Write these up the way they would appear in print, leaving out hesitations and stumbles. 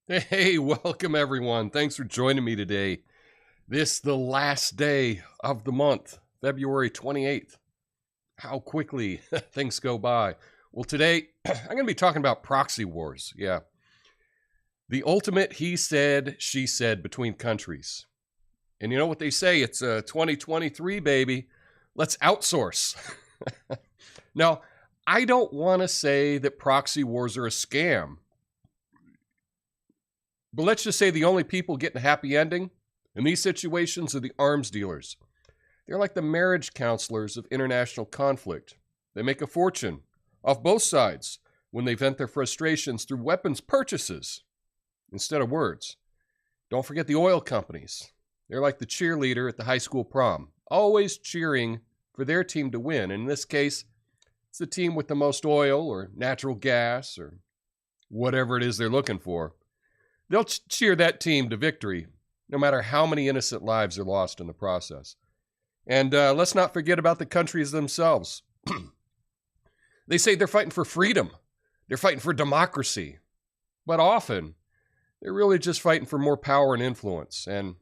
Hey, welcome everyone. Thanks for joining me today. This the last day of the month, February 28th. How quickly things go by. Well, today I'm going to be talking about proxy wars. Yeah. The ultimate he said, she said between countries. And you know what they say? It's 2023, baby. Let's outsource. Now, I don't want to say that proxy wars are a scam. But let's just say the only people getting a happy ending in these situations are the arms dealers. They're like the marriage counselors of international conflict. They make a fortune off both sides when they vent their frustrations through weapons purchases instead of words. Don't forget the oil companies. They're like the cheerleader at the high school prom, always cheering for their team to win. In this case, it's the team with the most oil or natural gas or whatever it is they're looking for. They'll cheer that team to victory, no matter how many innocent lives are lost in the process. And let's not forget about the countries themselves. They say they're fighting for freedom. They're fighting for democracy. But often, they're really just fighting for more power and influence. And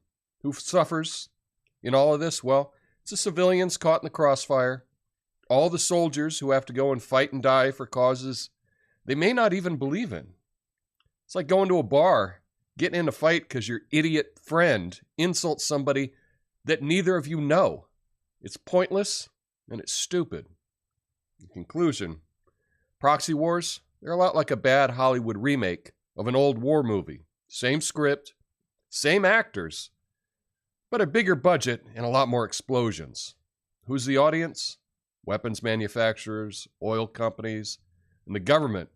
who suffers in all of this? Well, it's the civilians caught in the crossfire, all the soldiers who have to go and fight and die for causes they may not even believe in. It's like going to a bar, getting in a fight because your idiot friend insults somebody that neither of you know. It's pointless and it's stupid. In conclusion, proxy wars, they're a lot like a bad Hollywood remake of an old war movie. Same script, same actors, but a bigger budget and a lot more explosions. Who's the audience? Weapons manufacturers, oil companies, and the government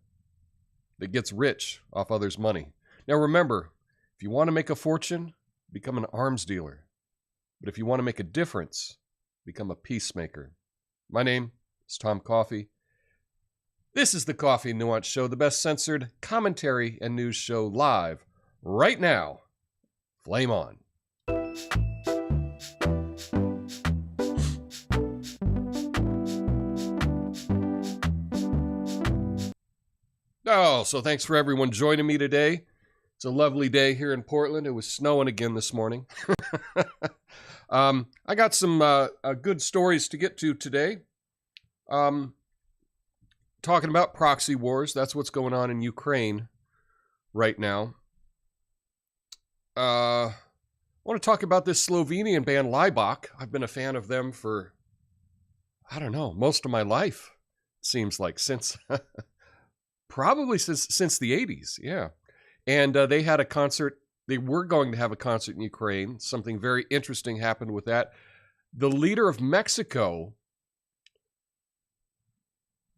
that gets rich off others' money. Now remember, if you want to make a fortune, become an arms dealer. But if you want to make a difference, become a peacemaker. My name is Tom Coffey. This is the Coffee Nuance Show, the best censored commentary and news show live right now. Flame on. Oh, so thanks for everyone joining me today. It's a lovely day here in Portland. It was snowing again this morning. I got some good stories to get to today. Talking about proxy wars. That's what's going on in Ukraine right now. I want to talk about this Slovenian band Laibach. I've been a fan of them for, I don't know, most of my life. It seems like since... Probably since the 80s, yeah. And they had a concert. They were going to have a concert in Ukraine. Something very interesting happened with that. The leader of Mexico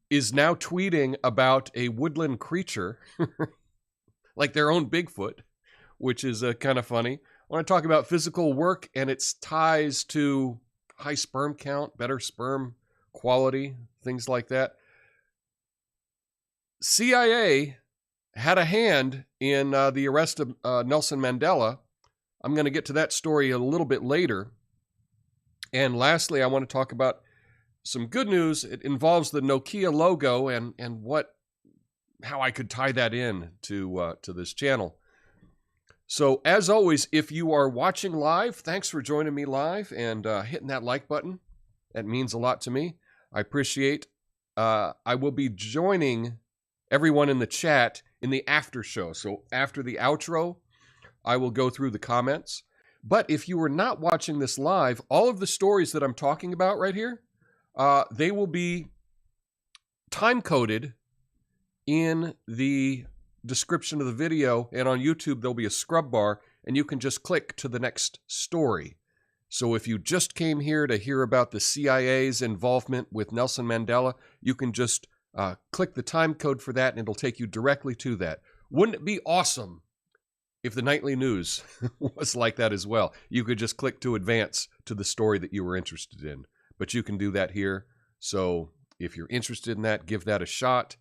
is now tweeting about a woodland creature, like their own Bigfoot, which is kind of funny. I want to talk about physical work and its ties to high sperm count, better sperm quality, things like that. CIA had a hand in the arrest of Nelson Mandela. I'm going to get to that story a little bit later. And lastly, I want to talk about some good news. It involves the Nokia logo and how I could tie that in to this channel. So as always, if you are watching live, thanks for joining me live and hitting that like button. That means a lot to me. I appreciate. I will be joining everyone in the chat in the after show. So after the outro, I will go through the comments. But if you are not watching this live, all of the stories that I'm talking about right here, they will be time-coded in the description of the video. And on YouTube, there'll be a scrub bar, and you can just click to the next story. So if you just came here to hear about the CIA's involvement with Nelson Mandela, you can just click the time code for that, and it'll take you directly to that. Wouldn't it be awesome if the nightly news was like that as well? You could just click to advance to the story that you were interested in. But you can do that here. So if you're interested in that, give that a shot.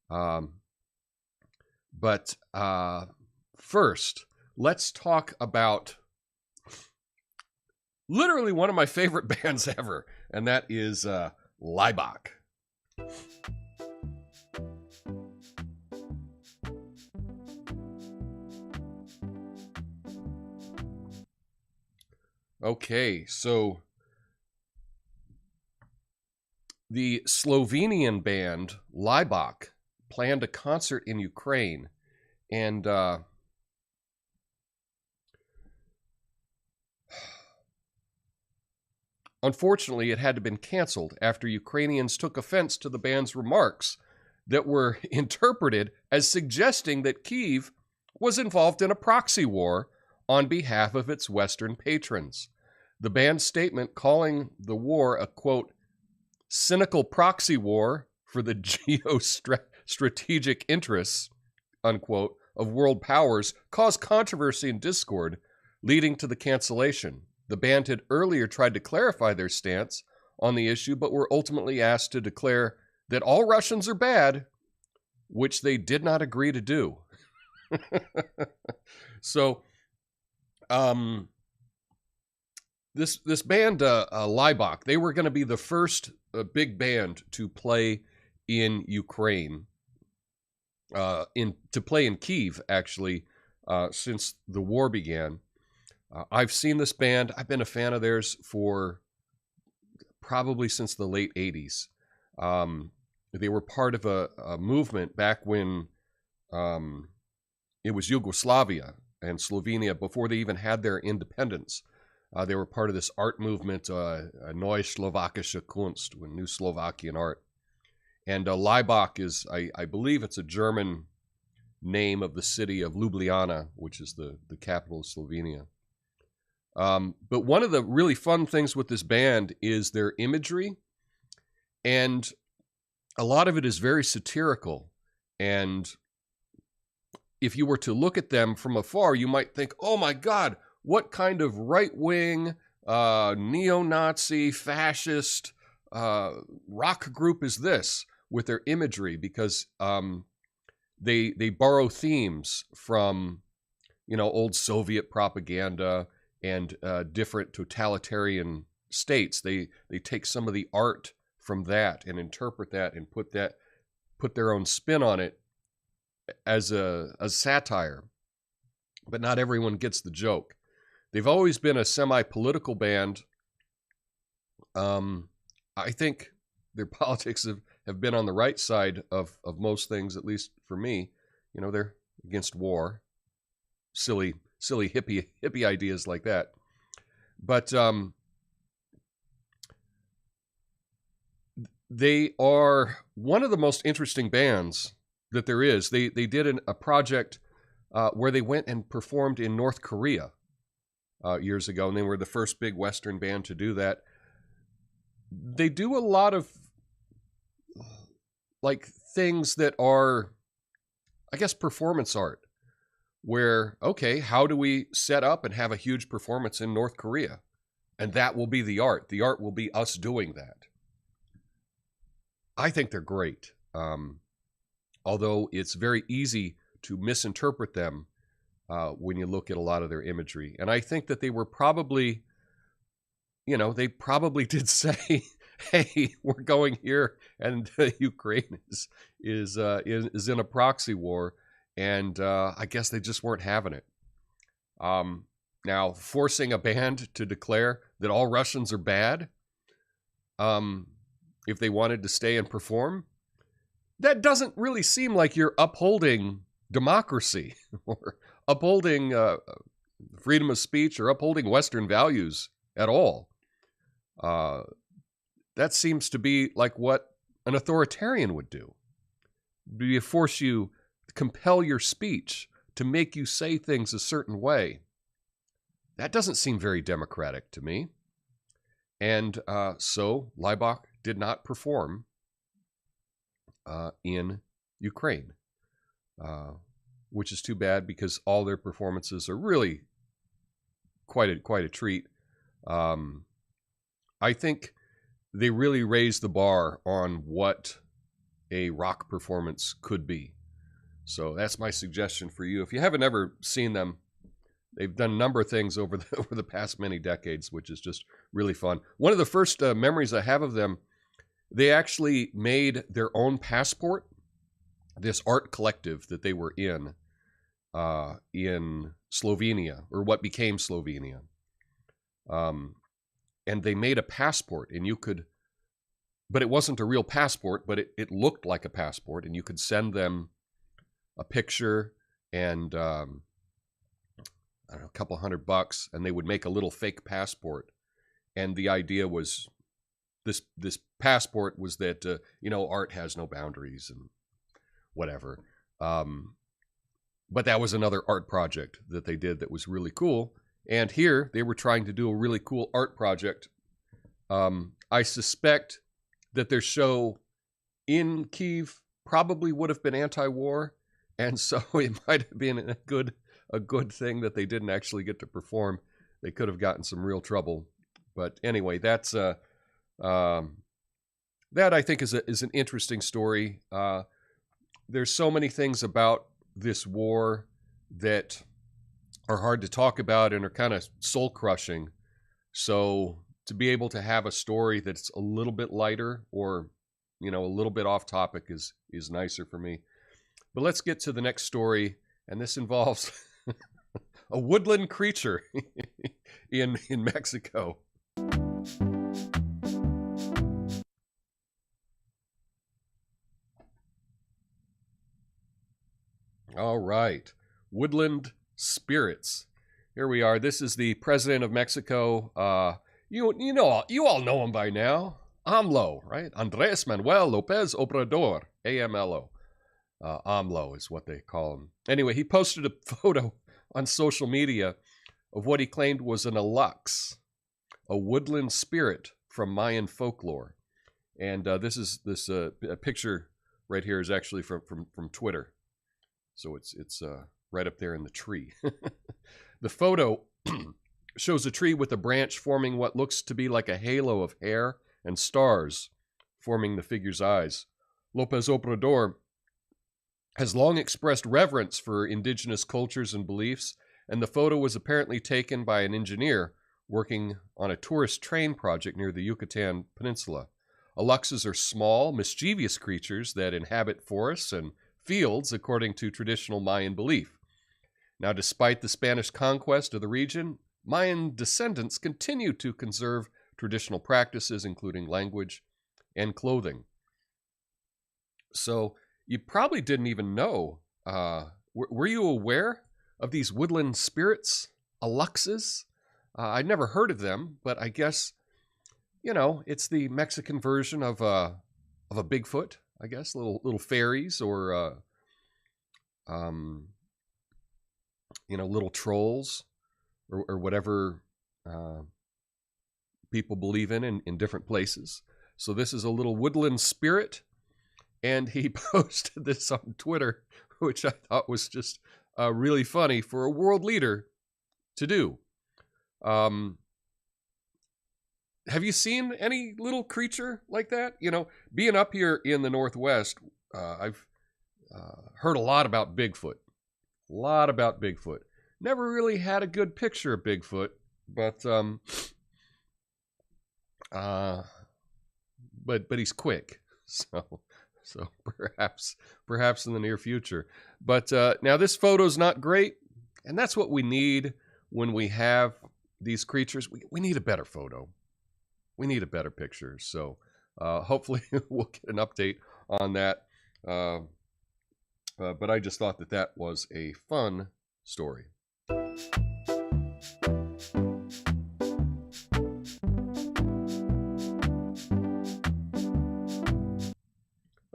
But first, let's talk about literally one of my favorite bands ever, and that is Laibach. Okay, so the Slovenian band Laibach planned a concert in Ukraine, and unfortunately, it had to been canceled after Ukrainians took offense to the band's remarks that were interpreted as suggesting that Kyiv was involved in a proxy war on behalf of its Western patrons. The band's statement calling the war a, quote, cynical proxy war for the geostrategic interests, unquote, of world powers caused controversy and discord, leading to the cancellation. The band had earlier tried to clarify their stance on the issue, but were ultimately asked to declare that all Russians are bad, which they did not agree to do. So, this band, Laibach, they were going to be the first big band to play in Ukraine, to play in Kyiv, actually, since the war began. I've seen this band. I've been a fan of theirs for probably since the late 80s. They were part of a movement back when it was Yugoslavia and Slovenia, before they even had their independence. They were part of this art movement, Neue Slowakische Kunst, New Slovakian art. And Laibach is, I believe it's a German name of the city of Ljubljana, which is the capital of Slovenia. But one of the really fun things with this band is their imagery, and a lot of it is very satirical. And if you were to look at them from afar, you might think, oh my God, what kind of right-wing, neo-Nazi, fascist rock group is this with their imagery? Because they borrow themes from, old Soviet propaganda and different totalitarian states. They take some of the art from that and interpret that and put their own spin on it as a satire. But not everyone gets the joke. They've always been a semi-political band. I think their politics have been on the right side of most things, at least for me. They're against war. Silly hippie ideas like that. But they are one of the most interesting bands that there is. They did a project where they went and performed in North Korea years ago, and they were the first big Western band to do that. They do a lot of things that are, I guess, performance art, where, okay, how do we set up and have a huge performance in North Korea? And that will be the art. The art will be us doing that. I think they're great. Although it's very easy to misinterpret them when you look at a lot of their imagery. And I think that they were probably, they probably did say, hey, we're going here, and Ukraine is in a proxy war, and I guess they just weren't having it. Now, forcing a band to declare that all Russians are bad, if they wanted to stay and perform, that doesn't really seem like you're upholding democracy or upholding freedom of speech or upholding Western values at all. That seems to be like what an authoritarian would do. Compel your speech to make you say things a certain way. That doesn't seem very democratic to me. And so Laibach did not perform in Ukraine, which is too bad, because all their performances are really quite a treat. I think they really raised the bar on what a rock performance could be. So that's my suggestion for you. If you haven't ever seen them, they've done a number of things over the past many decades, which is just really fun. One of the first memories I have of them, they actually made their own passport. This art collective that they were in Slovenia, or what became Slovenia. And they made a passport, and you could, but it wasn't a real passport, but it looked like a passport, and you could send them a picture and I don't know, a couple $100, and they would make a little fake passport. And the idea was this passport was that art has no boundaries and whatever. But that was another art project that they did that was really cool. And here they were trying to do a really cool art project. I suspect that their show in Kyiv probably would have been anti-war, and so it might have been a good thing that they didn't actually get to perform. They could have gotten some real trouble. But anyway, that's that I think is an interesting story. There's so many things about this war that are hard to talk about and are kind of soul-crushing. So to be able to have a story that's a little bit lighter, or a little bit off topic, is nicer for me. But let's get to the next story, and this involves a woodland creature in Mexico. All right, Woodland Spirits. Here we are. This is the president of Mexico. You all know him by now. AMLO, right? Andres Manuel López Obrador, AMLO. AMLO is what they call him. Anyway, he posted a photo on social media of what he claimed was an aluxe, a woodland spirit from Mayan folklore. And this picture right here is actually from Twitter. So it's right up there in the tree. The photo shows a tree with a branch forming what looks to be like a halo of hair and stars forming the figure's eyes. López Obrador has long expressed reverence for indigenous cultures and beliefs, and the photo was apparently taken by an engineer working on a tourist train project near the Yucatan Peninsula. Aluxes are small, mischievous creatures that inhabit forests and fields according to traditional Mayan belief. Now, despite the Spanish conquest of the region, Mayan descendants continue to conserve traditional practices, including language and clothing. So you probably didn't even know. Were you aware of these woodland spirits, aluxes? I'd never heard of them, but I guess, it's the Mexican version of a Bigfoot, I guess, little fairies or little trolls or whatever people believe in different places. So this is a little woodland spirit, and he posted this on Twitter, which I thought was just really funny for a world leader to do. Have you seen any little creature like that? Being up here in the Northwest, I've heard a lot about Bigfoot. Never really had a good picture of Bigfoot, but he's quick, so perhaps in the near future. But now this photo's not great, and that's what we need when we have these creatures. We need a better photo. We need a better picture. So hopefully we'll get an update on that. But I just thought that was a fun story.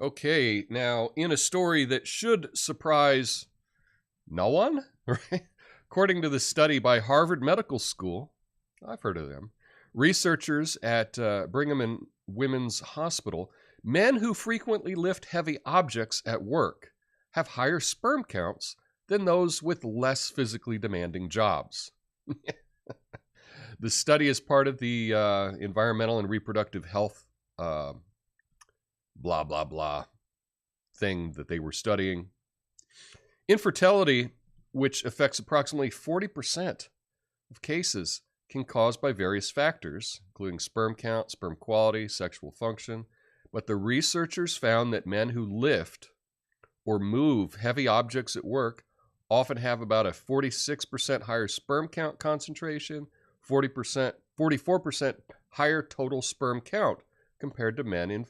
Okay, now in a story that should surprise no one, right? According to the study by Harvard Medical School, I've heard of them, researchers at Brigham and Women's Hospital, men who frequently lift heavy objects at work have higher sperm counts than those with less physically demanding jobs. The study is part of the environmental and reproductive health blah, blah, blah thing that they were studying. Infertility which affects approximately 40% of cases, can cause by various factors, including sperm count, sperm quality, sexual function. But the researchers found that men who lift or move heavy objects at work often have about a 46% higher sperm count concentration, 44% higher total sperm count compared to men in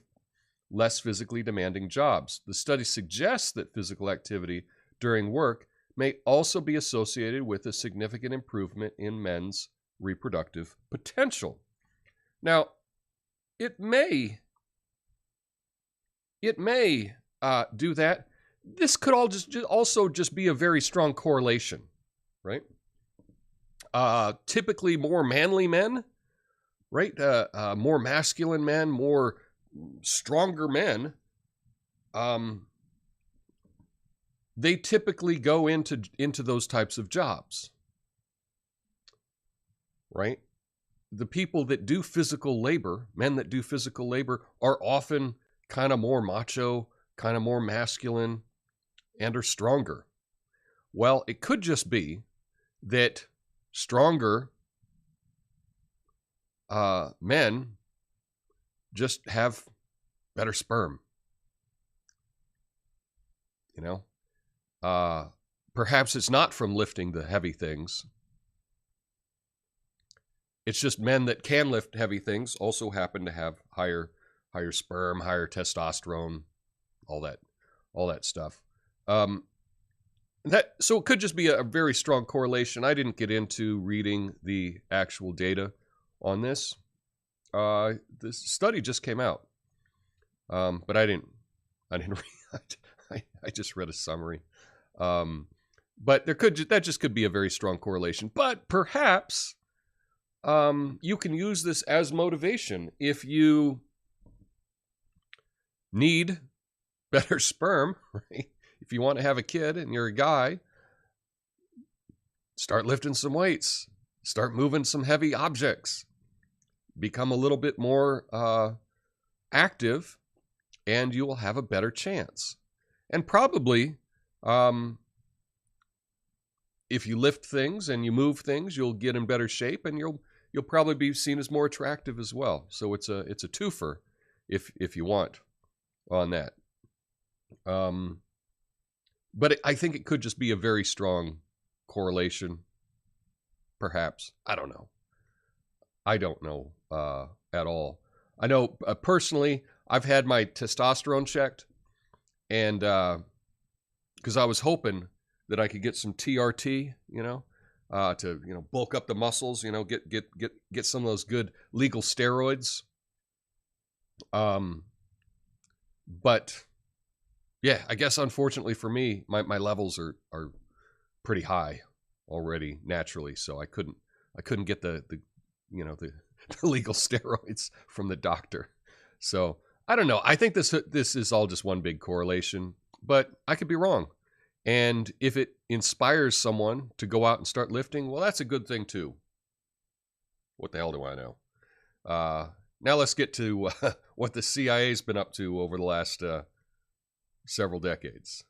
less physically demanding jobs. The study suggests that physical activity during work may also be associated with a significant improvement in men's reproductive potential. Now, it may do that. This could also just be a very strong correlation, right? Typically more manly men, right? More masculine men, more stronger men. They typically go into those types of jobs, right? The people that do physical labor, men that do physical labor, are often kind of more macho, kind of more masculine, and are stronger. Well, it could just be that stronger men just have better sperm. You know, perhaps it's not from lifting the heavy things. It's just men that can lift heavy things also happen to have higher sperm, higher testosterone, all that stuff. So it could just be a very strong correlation. I didn't get into reading the actual data on this. This study just came out, but I didn't read. I just read a summary. But that just could be a very strong correlation. But perhaps you can use this as motivation if you need better sperm, right? If you want to have a kid and you're a guy, start lifting some weights, start moving some heavy objects, become a little bit more active, and you will have a better chance. And probably, if you lift things and you move things, you'll get in better shape, and you'll probably be seen as more attractive as well. So it's a twofer, if you want, on that. But I think it could just be a very strong correlation, perhaps. I don't know. I don't know at all. I know personally, I've had my testosterone checked, and because I was hoping that I could get some TRT, to bulk up the muscles, get some of those good legal steroids. But yeah, I guess unfortunately for me, my levels are pretty high already naturally, so I couldn't get the legal steroids from the doctor. So I don't know. I think this is all just one big correlation, but I could be wrong. And if it inspires someone to go out and start lifting, well, that's a good thing too. What the hell do I know? Now let's get to what the CIA's been up to over the last several decades.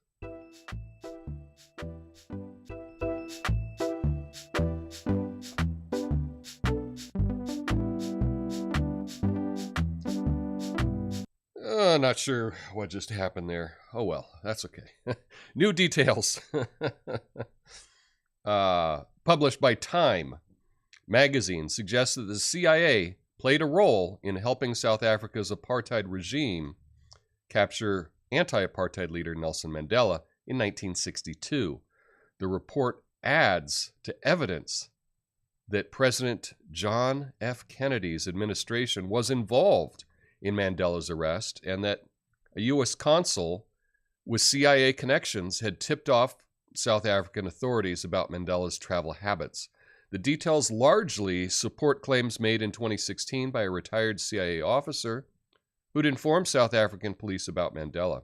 Not sure what just happened there. Oh well, that's okay. New details. Published by Time magazine suggests that the CIA played a role in helping South Africa's apartheid regime capture anti-apartheid leader Nelson Mandela in 1962. The report adds to evidence that President John F. Kennedy's administration was involved in Mandela's arrest, and that a U.S. consul with CIA connections had tipped off South African authorities about Mandela's travel habits. The details largely support claims made in 2016 by a retired CIA officer who'd informed South African police about Mandela.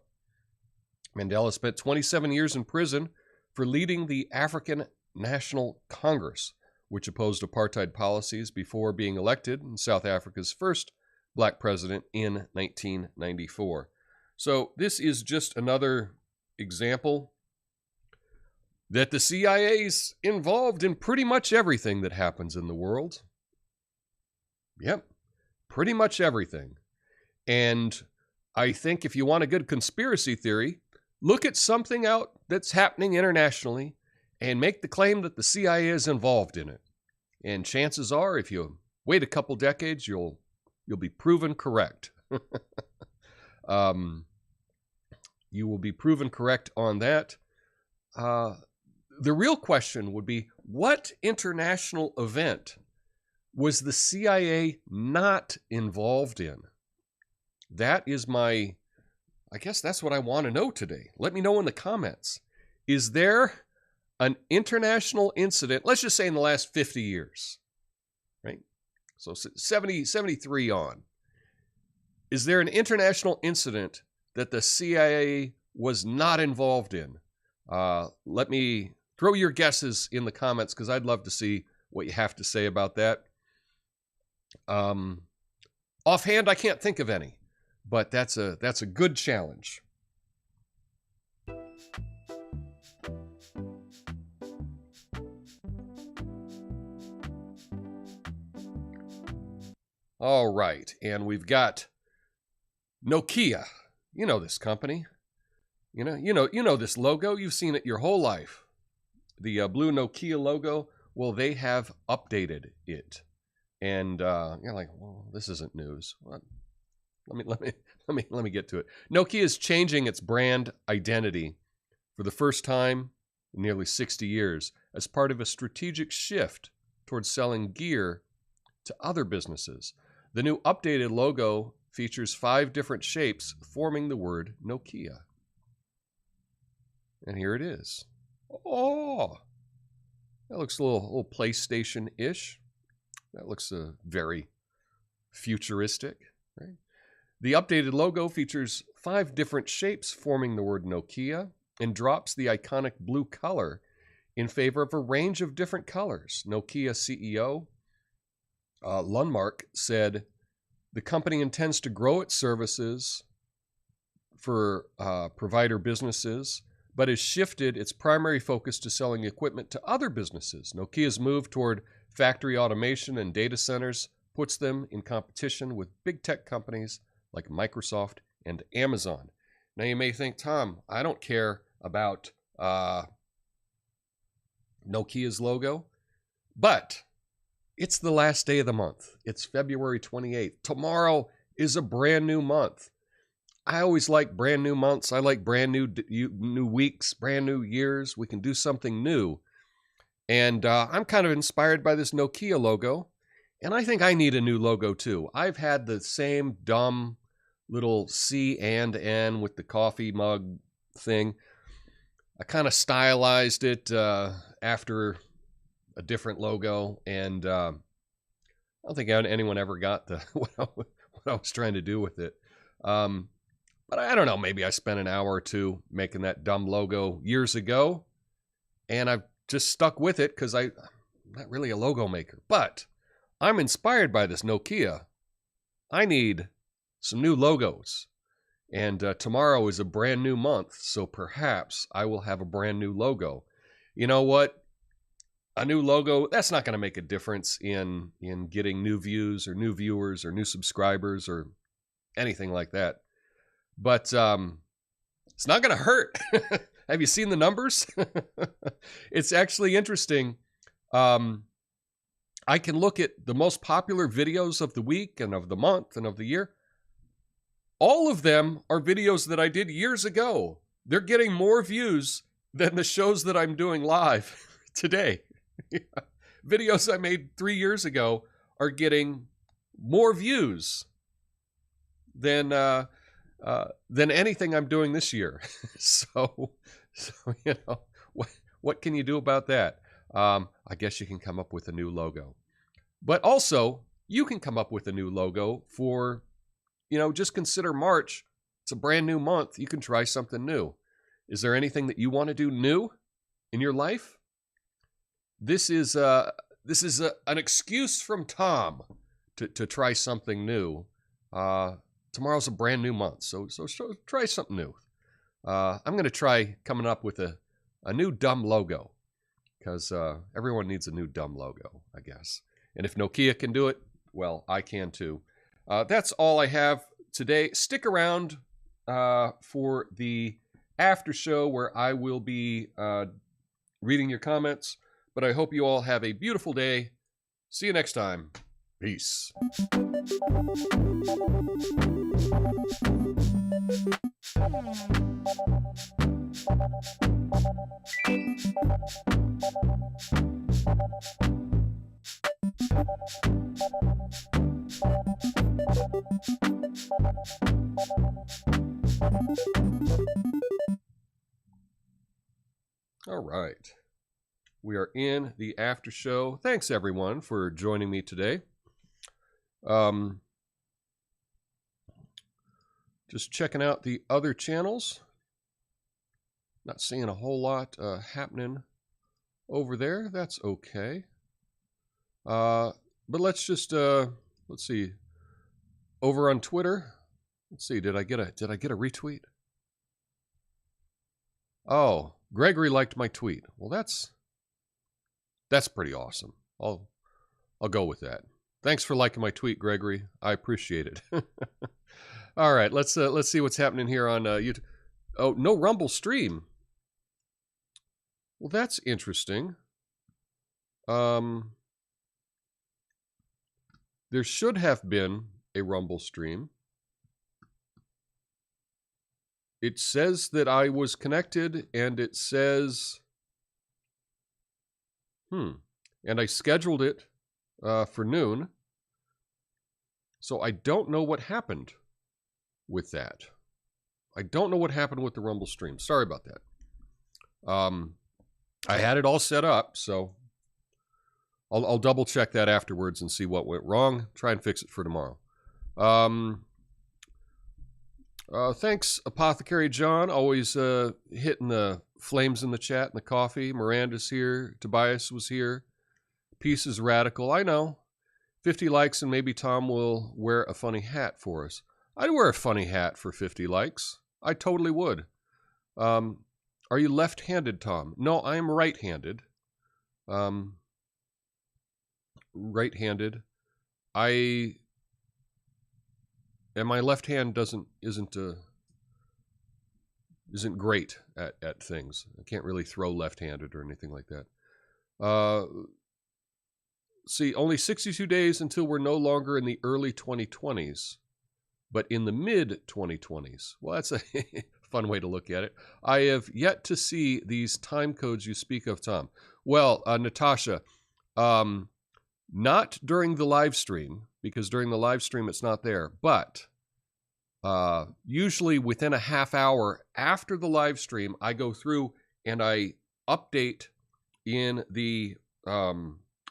Mandela spent 27 years in prison for leading the African National Congress, which opposed apartheid policies before being elected in South Africa's first black president in 1994. So this is just another example. that the CIA's involved in pretty much everything that happens in the world. Yep, pretty much everything. And I think if you want a good conspiracy theory, look at something out that's happening internationally and make the claim that the CIA is involved in it. And chances are, if you wait a couple decades, you'll be proven correct. You will be proven correct on that. The real question would be, what international event was the CIA not involved in? That is I guess that's what I want to know today. Let me know in the comments. Is there an international incident, let's just say in the last 50 years, right? So 73 on. Is there an international incident that the CIA was not involved in? Let me throw your guesses in the comments because I'd love to see what you have to say about that. Offhand, I can't think of any, but that's a good challenge. All right, and we've got Nokia. You know this company. You know this logo. You've seen it your whole life. The blue Nokia logo. Well, they have updated it, and you're like, well, this isn't news. What? Let me get to it. Nokia is changing its brand identity for the first time in nearly 60 years as part of a strategic shift towards selling gear to other businesses. The new updated logo features 5 different shapes forming the word Nokia. And here it is. Oh, that looks a little PlayStation-ish. That looks very futuristic, right? The updated logo features 5 different shapes forming the word Nokia and drops the iconic blue color in favor of a range of different colors. Nokia CEO Laibach said the company intends to grow its services for provider businesses, but has shifted its primary focus to selling equipment to other businesses. Nokia's move toward factory automation and data centers puts them in competition with big tech companies like Microsoft and Amazon. Now you may think, Tom, I don't care about Nokia's logo, but it's the last day of the month. It's February 28th. Tomorrow is a brand new month. I always like brand new months. I like brand new weeks, brand new years. We can do something new. And I'm kind of inspired by this Nokia logo. And I think I need a new logo too. I've had the same dumb little C and N with the coffee mug thing. I kind of stylized it after a different logo, and I don't think anyone ever got what I was trying to do with it. But I don't know, maybe I spent an hour or two making that dumb logo years ago, and I've just stuck with it because I'm not really a logo maker. But I'm inspired by this Nokia. I need some new logos. And tomorrow is a brand new month, so perhaps I will have a brand new logo. You know what? A new logo, that's not going to make a difference in getting new views or new viewers or new subscribers or anything like that. But it's not going to hurt. Have you seen the numbers? It's actually interesting. I can look at the most popular videos of the week and of the month and of the year. All of them are videos that I did years ago. They're getting more views than the shows that I'm doing live today. Videos I made 3 years ago are getting more views than anything I'm doing this year. So you know, what can you do about that? I guess you can come up with a new logo. But also, you can come up with a new logo for, just consider March. It's a brand new month. You can try something new. Is there anything that you want to do new in your life? This is an excuse from Tom to try something new. Tomorrow's a brand new month, so try something new. I'm going to try coming up with a a new dumb logo, because everyone needs a new dumb logo, I guess. And if Nokia can do it, well, I can too. That's all I have today. Stick around for the after show where I will be reading your comments. But I hope you all have a beautiful day. See you next time. Peace. All right. We are in the after show. Thanks, everyone, for joining me today. Just checking out the other channels. Not seeing a whole lot happening over there. That's okay. But let's just let's see. Over on Twitter. Let's see. Did I get a retweet? Oh, Gregory liked my tweet. Well, that's pretty awesome. I'll go with that. Thanks for liking my tweet, Gregory. I appreciate it. All right, let's see what's happening here on YouTube. Oh, no Rumble stream. Well, that's interesting. There should have been a Rumble stream. It says that I was connected, and it says, and I scheduled it for noon. So I don't know what happened with that. I don't know what happened with the Rumble stream. Sorry about that. I had it all set up, so I'll double check that afterwards and see what went wrong. Try and fix it for tomorrow. Thanks, Apothecary John. Always hitting the flames in the chat and the coffee. Miranda's here. Tobias was here. Peace is radical. I know. 50 likes and maybe Tom will wear a funny hat for us. I'd wear a funny hat for 50 likes. I totally would. Are you left-handed, Tom? No, I'm right-handed. Right-handed. And my left hand isn't great at things. I can't really throw left-handed or anything like that. See, only 62 days until we're no longer in the early 2020s, but in the mid-2020s. Well, that's a fun way to look at it. I have yet to see these time codes you speak of, Tom. Well, Natasha, not during the live stream, because during the live stream it's not there, but usually within a half hour after the live stream, I go through and I update in the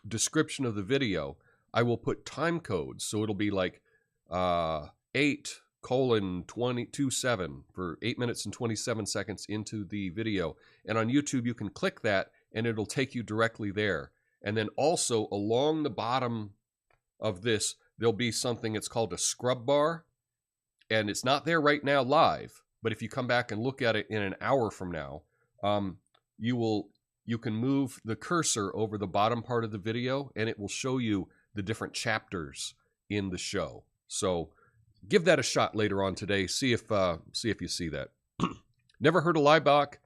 description of the video. I will put time codes, so it'll be like 8:27 for 8 minutes and 27 seconds into the video. And on YouTube, you can click that and it'll take you directly there. And then also along the bottom of this, there'll be something it's called a scrub bar. And it's not there right now live, but if you come back and look at it in an hour from now, you can move the cursor over the bottom part of the video and it will show you the different chapters in the show. So give that a shot later on today. See if you see that. Never heard of Laibach,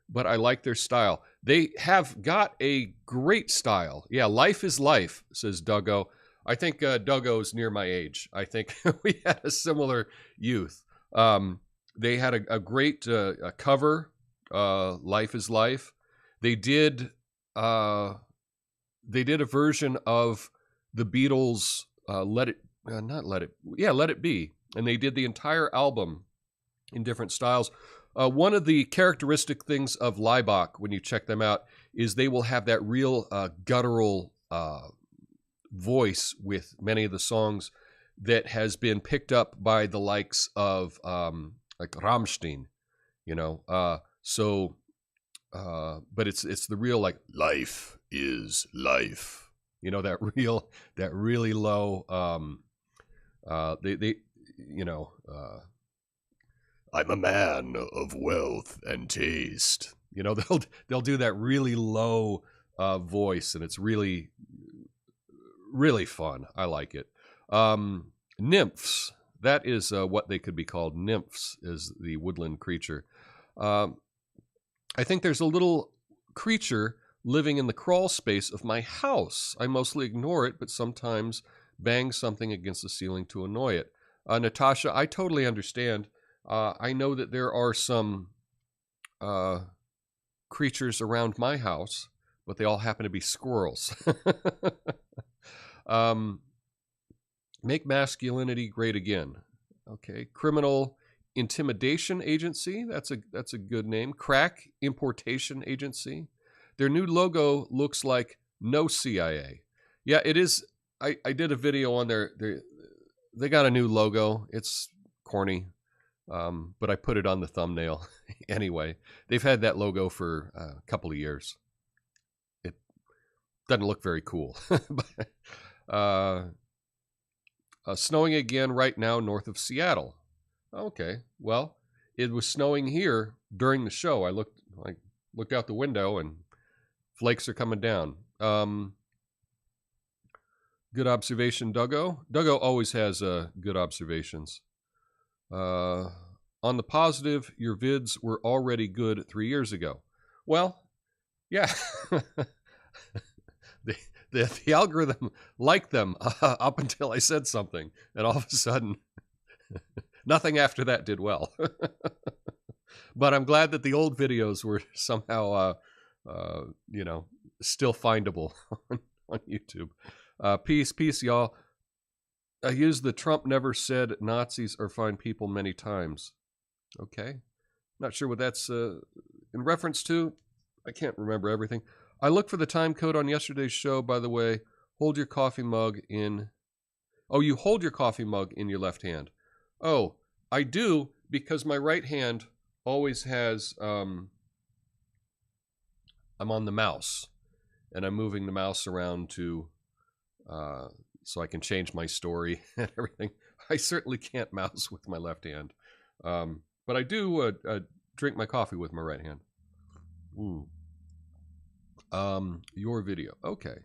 but I like their style. They have got a great style. Yeah, life is life, says Duggo. I think Duggo's near my age. I think we had a similar youth. They had a great cover, Life is Life. They did a version of the Beatles' Let It Be. And they did the entire album in different styles. One of the characteristic things of Laibach, when you check them out, is they will have that real guttural voice with many of the songs that has been picked up by the likes of like Rammstein, you know. But it's the real like life is life, you know, that really low. They you know, I'm a man of wealth and taste. You know, they'll do that really low voice, and it's really, really fun. I like it. Nymphs. That is what they could be called. Nymphs is the woodland creature. I think there's a little creature living in the crawl space of my house. I mostly ignore it, but sometimes bang something against the ceiling to annoy it. Natasha, I totally understand. I know that there are some creatures around my house, but they all happen to be squirrels. Make masculinity great again. Okay. Criminal Intimidation Agency. That's a good name. Crack Importation Agency. Their new logo looks like no CIA. Yeah, it is. I did a video on they got a new logo. It's corny, but I put it on the thumbnail anyway. They've had that logo for a couple of years. It doesn't look very cool. Snowing again right now north of Seattle. Okay, well, it was snowing here during the show. I looked out the window and flakes are coming down. Good observation, Duggo. Duggo always has good observations. On the positive, your vids were already good 3 years ago. Well, yeah. The algorithm liked them up until I said something, and all of a sudden, nothing after that did well. But I'm glad that the old videos were somehow, still findable on YouTube. Peace, y'all. I used the Trump never said Nazis are fine people many times. Okay. Not sure what that's in reference to. I can't remember everything. I looked for the time code on yesterday's show, by the way. Hold your coffee mug in... Oh, you hold your coffee mug in your left hand. Oh, I do, because my right hand always has... I'm on the mouse, and I'm moving the mouse around to... so I can change my story and everything. I certainly can't mouse with my left hand. But I do drink my coffee with my right hand. Ooh. Your video. Okay.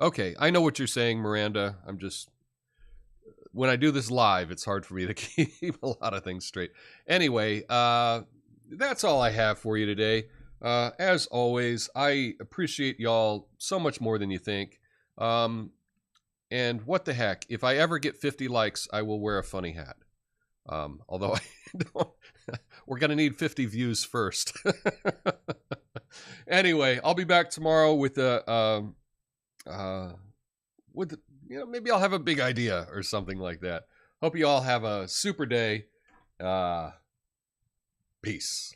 Okay. I know what you're saying, Miranda. I'm just... When I do this live, it's hard for me to keep a lot of things straight. Anyway, that's all I have for you today. As always, I appreciate y'all so much more than you think. And what the heck, if I ever get 50 likes, I will wear a funny hat. Although I don't, we're going to need 50 views first. Anyway, I'll be back tomorrow with maybe I'll have a big idea or something like that. Hope you all have a super day. Peace.